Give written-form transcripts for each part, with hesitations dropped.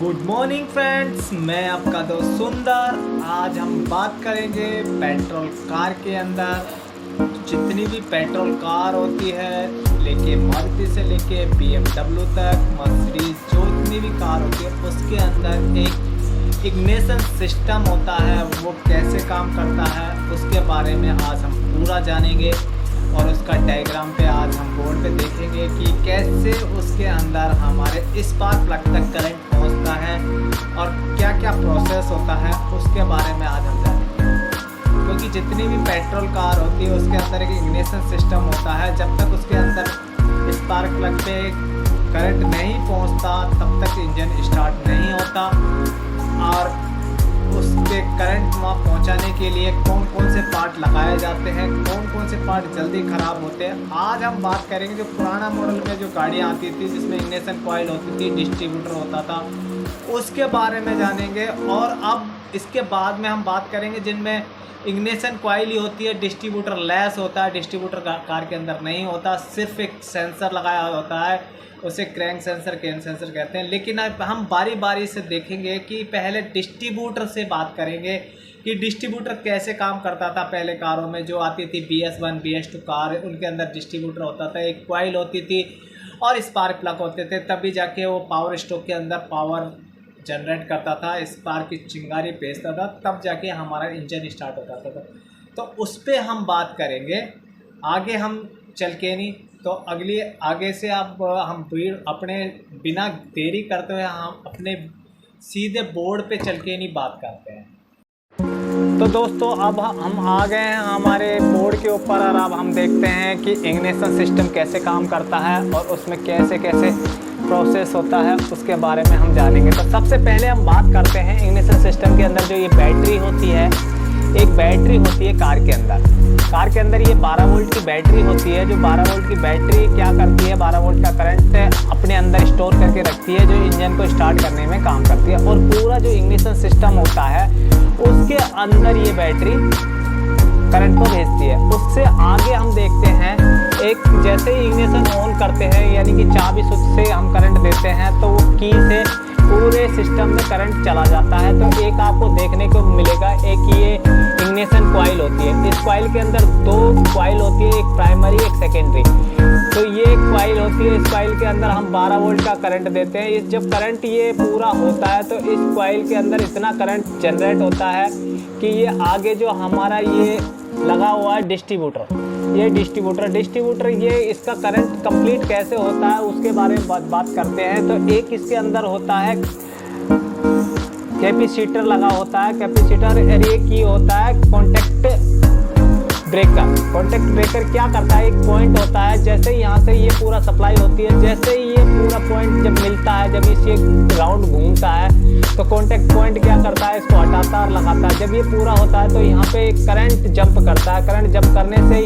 Good morning friends, मैं आपका दोस्त सुंदर। आज हम बात करेंगे पेट्रोल कार के अंदर जितनी भी पेट्रोल कार होती है, लेके मारुति से लेके BMW तक, मर्सिडीज जो जितनी भी कार होती है उसके अंदर एक इग्निशन सिस्टम होता है। वो कैसे काम करता है उसके बारे में आज हम पूरा जानेंगे और उसका डायग्राम पे आज हम बोर्ड पे देखेंगे कि कैसे उसके अंदर हमारे स्पार्क प्लग तक करंट पहुंचता है और क्या क्या प्रोसेस होता है उसके बारे में आज हम जानेंगे। क्योंकि जितनी भी पेट्रोल कार होती है उसके अंदर एक इग्निशन सिस्टम होता है। जब तक उसके अंदर स्पार्क प्लग पे करंट नहीं पहुंचता तब तक इंजन स्टार्ट नहीं होता। और उसके करंट वहाँ पहुँचाने के लिए कौन कौन से पार्ट लगाए जाते हैं, कौन कौन से पार्ट जल्दी ख़राब होते हैं, आज हम बात करेंगे। जो पुराना मॉडल में जो गाड़ियाँ आती थी जिसमें इग्निशन कॉइल होती थी, डिस्ट्रीब्यूटर होता था, उसके बारे में जानेंगे। और अब इसके बाद में हम बात करेंगे जिनमें इग्निशन कॉइल ही होती है, डिस्ट्रीब्यूटर लेस होता है। डिस्ट्रीब्यूटर कार के अंदर नहीं होता, सिर्फ एक सेंसर लगाया होता है, उसे क्रैंक सेंसर, केन सेंसर कहते हैं। लेकिन अब हम बारी बारी से देखेंगे कि पहले डिस्ट्रीब्यूटर से बात करेंगे कि डिस्ट्रीब्यूटर कैसे काम करता था। पहले कारों में जो आती थी BS1 BS2 कार, उनके अंदर डिस्ट्रीब्यूटर होता था, एक कॉइल होती थी और स्पार्क प्लग होते थे। तभी जाके वो पावर स्टोक के अंदर पावर जनरेट करता था, स्पार्क की चिंगारी भेजता था, तब जाके हमारा इंजन स्टार्ट होता था। तो उस पर हम बात करेंगे, आगे हम चल के नहीं। तो अगली आगे से अब हम अपने बिना देरी करते हुए हम अपने सीधे बोर्ड पे चल के नहीं बात करते हैं। तो दोस्तों अब हम आ गए हैं हमारे बोर्ड के ऊपर और अब हम देखते हैं कि इग्निशन सिस्टम कैसे काम करता है और उसमें कैसे कैसे प्रोसेस होता है, उसके बारे में हम जानेंगे। तो सबसे पहले हम बात करते हैं इग्निशन सिस्टम के अंदर जो ये बैटरी होती है। एक बैटरी होती है कार के अंदर ये 12 वोल्ट की बैटरी होती है। जो 12 वोल्ट की बैटरी क्या करती है, 12 वोल्ट का करंट अपने अंदर स्टोर करके रखती है, जो इंजन को स्टार्ट करने में काम करती है। और पूरा जो इग्निशन सिस्टम होता है उसके अंदर ये बैटरी करंट को भेजती है। उससे आगे हम देखते हैं, एक जैसे ही इग्निशन ऑन करते हैं यानी कि चाबी स्विच से हम करंट देते हैं तो वो की से पूरे सिस्टम में करंट चला जाता है। तो एक आपको देखने को मिलेगा, एक ये इग्निशन कॉइल होती है। इस कॉइल के अंदर दो कॉइल होती है, एक प्राइमरी एक सेकेंडरी। तो ये कॉइल होती है, इस कॉइल के अंदर हम 12 वोल्ट का करंट देते हैं। इस जब करंट ये पूरा होता है तो इस कॉइल के अंदर इतना करंट जनरेट होता है कि ये आगे जो हमारा ये लगा हुआ है डिस्ट्रीब्यूटर, ये डिस्ट्रीब्यूटर ये इसका करंट कंप्लीट कैसे होता है उसके बारे में बात करते हैं। तो एक इसके अंदर होता है कैपेसिटर लगा होता है, कैपेसिटर। और एक ही होता है कॉन्टैक्ट ब्रेकर क्या करता है, एक पॉइंट होता है। जैसे यहाँ से ये पूरा सप्लाई होती है, जैसे ही ये पूरा पॉइंट जब मिलता है, जब इसे राउंड घूमता है तो कॉन्टैक्ट पॉइंट क्या करता है, इसको हटाता और लगाता है। जब ये पूरा होता है तो यहाँ पे करंट जंप करता है। करंट जंप करने से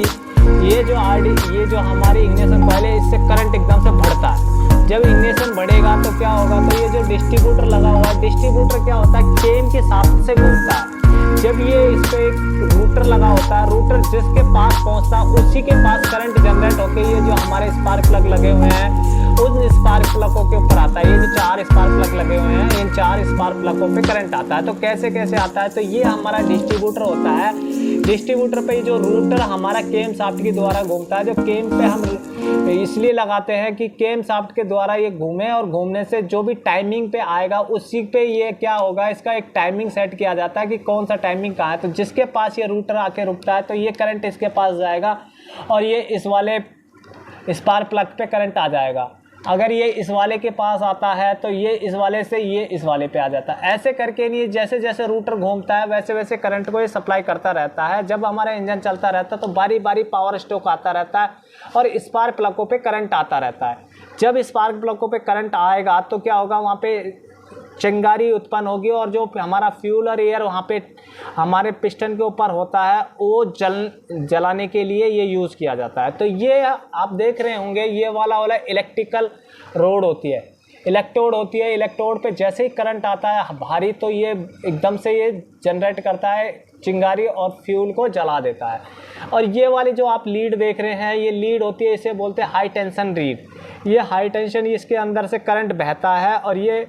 ये जो हमारी इग्निशन कॉइल है इससे करंट एकदम से बढ़ता है। जब इग्निशन बढ़ेगा तो क्या होगा, तो ये जो डिस्ट्रीब्यूटर लगा हुआ है, डिस्ट्रीब्यूटर क्या होता है, चेन के साथ से घूमता है। जब ये इस पे एक रूटर लगा होता है, रूटर जिसके पास पहुंचता है उसी के पास करंट जनरेट होकर ये जो हमारे स्पार्क प्लग लगे हुए हैं उन स्पार्क प्लगों के ऊपर आता है। ये जो 4 स्पार्क प्लग लगे हुए हैं, इन 4 स्पार्क प्लगों पे करंट आता है। तो कैसे कैसे आता है, तो ये हमारा डिस्ट्रीब्यूटर होता है। डिस्ट्रीब्यूटर पे जो रूटर हमारा केम शाफ्ट के द्वारा घूमता है। जो केम पे हम इसलिए लगाते हैं कि केम शाफ्ट के द्वारा ये घूमे और घूमने से जो भी टाइमिंग पे आएगा उसी पे ये क्या होगा, इसका एक टाइमिंग सेट किया जाता है कि कौन सा टाइमिंग कहाँ है। तो जिसके पास ये रूटर आके रुकता है तो ये करंट इसके पास जाएगा और ये इस वाले स्पार्क प्लग पे करंट आ जाएगा। अगर ये इस वाले के पास आता है तो ये इस वाले से ये इस वाले पे आ जाता है। ऐसे करके नहीं, जैसे जैसे रूटर घूमता है वैसे वैसे करंट को ये सप्लाई करता रहता है। जब हमारा इंजन चलता रहता है तो बारी बारी पावर स्ट्रोक आता रहता है और स्पार्क प्लगों पे करंट आता रहता है। जब स्पार्क प्लगों पे करंट आएगा तो क्या होगा, वहाँ पे चिंगारी उत्पन्न होगी और जो हमारा फ्यूल और एयर वहाँ पे हमारे पिस्टन के ऊपर होता है वो जलाने के लिए ये यूज़ किया जाता है। तो ये आप देख रहे होंगे, ये वाला इलेक्ट्रिकल रोड होती है, इलेक्ट्रोड होती है। इलेक्ट्रोड पे जैसे ही करंट आता है भारी तो ये एकदम से ये जनरेट करता है चिंगारी और फ्यूल को जला देता है। और ये वाली जो आप लीड देख रहे हैं, ये लीड होती है, इसे बोलते हैं हाई टेंशन लीड। ये हाई टेंशन, इसके अंदर से करंट बहता है और ये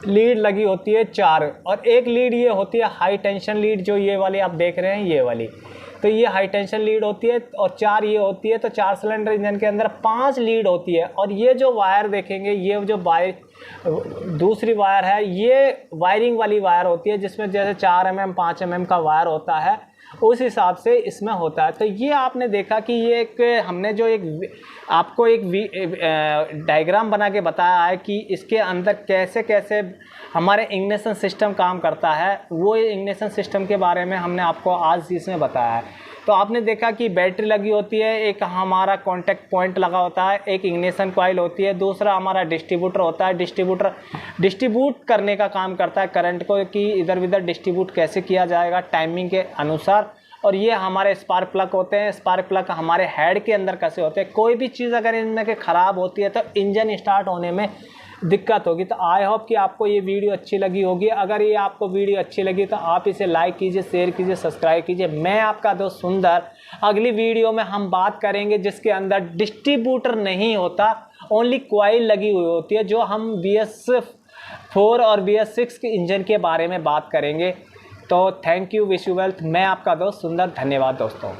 लीड लगी होती है 4 और एक लीड ये होती है हाई टेंशन लीड, जो ये वाली आप देख रहे हैं ये वाली। तो ये हाई टेंशन लीड होती है और 4 ये होती है। तो 4 सिलेंडर इंजन के अंदर 5 लीड होती है। और ये जो वायर देखेंगे, ये जो दूसरी वायर है, ये वायरिंग वाली वायर होती है, जिसमें जैसे 4 mm 5 mm का वायर होता है उस हिसाब से इसमें होता है। तो ये आपने देखा कि ये एक हमने जो आपको एक डायग्राम बना के बताया है कि इसके अंदर कैसे कैसे हमारे इग्निशन सिस्टम काम करता है, वो इग्निशन सिस्टम के बारे में हमने आपको आज इसमें बताया है। तो आपने देखा कि बैटरी लगी होती है, एक हमारा कॉन्टैक्ट पॉइंट लगा होता है, एक इग्निशन कॉइल होती है, दूसरा हमारा डिस्ट्रीब्यूटर होता है। डिस्ट्रीब्यूटर डिस्ट्रीब्यूट करने का काम करता है करंट को, कि इधर उधर डिस्ट्रीब्यूट कैसे किया जाएगा टाइमिंग के अनुसार। और ये हमारे स्पार्क प्लग होते हैं। स्पार्क प्लग हमारे हेड के अंदर कैसे होते हैं, कोई भी चीज़ अगर इनमें के ख़राब होती है तो इंजन स्टार्ट होने में दिक्कत होगी। तो आई होप कि आपको ये वीडियो अच्छी लगी होगी। अगर ये आपको वीडियो अच्छी लगी तो आप इसे लाइक कीजिए, शेयर कीजिए, सब्सक्राइब कीजिए। मैं आपका दोस्त सुंदर, अगली वीडियो में हम बात करेंगे जिसके अंदर डिस्ट्रीब्यूटर नहीं होता, ओनली कॉइल लगी हुई होती है, जो हम BS4 और BS6 के इंजन के बारे में बात करेंगे। तो thank you, wish you wealth. मैं आपका दोस्त सुंदर, धन्यवाद दोस्तों।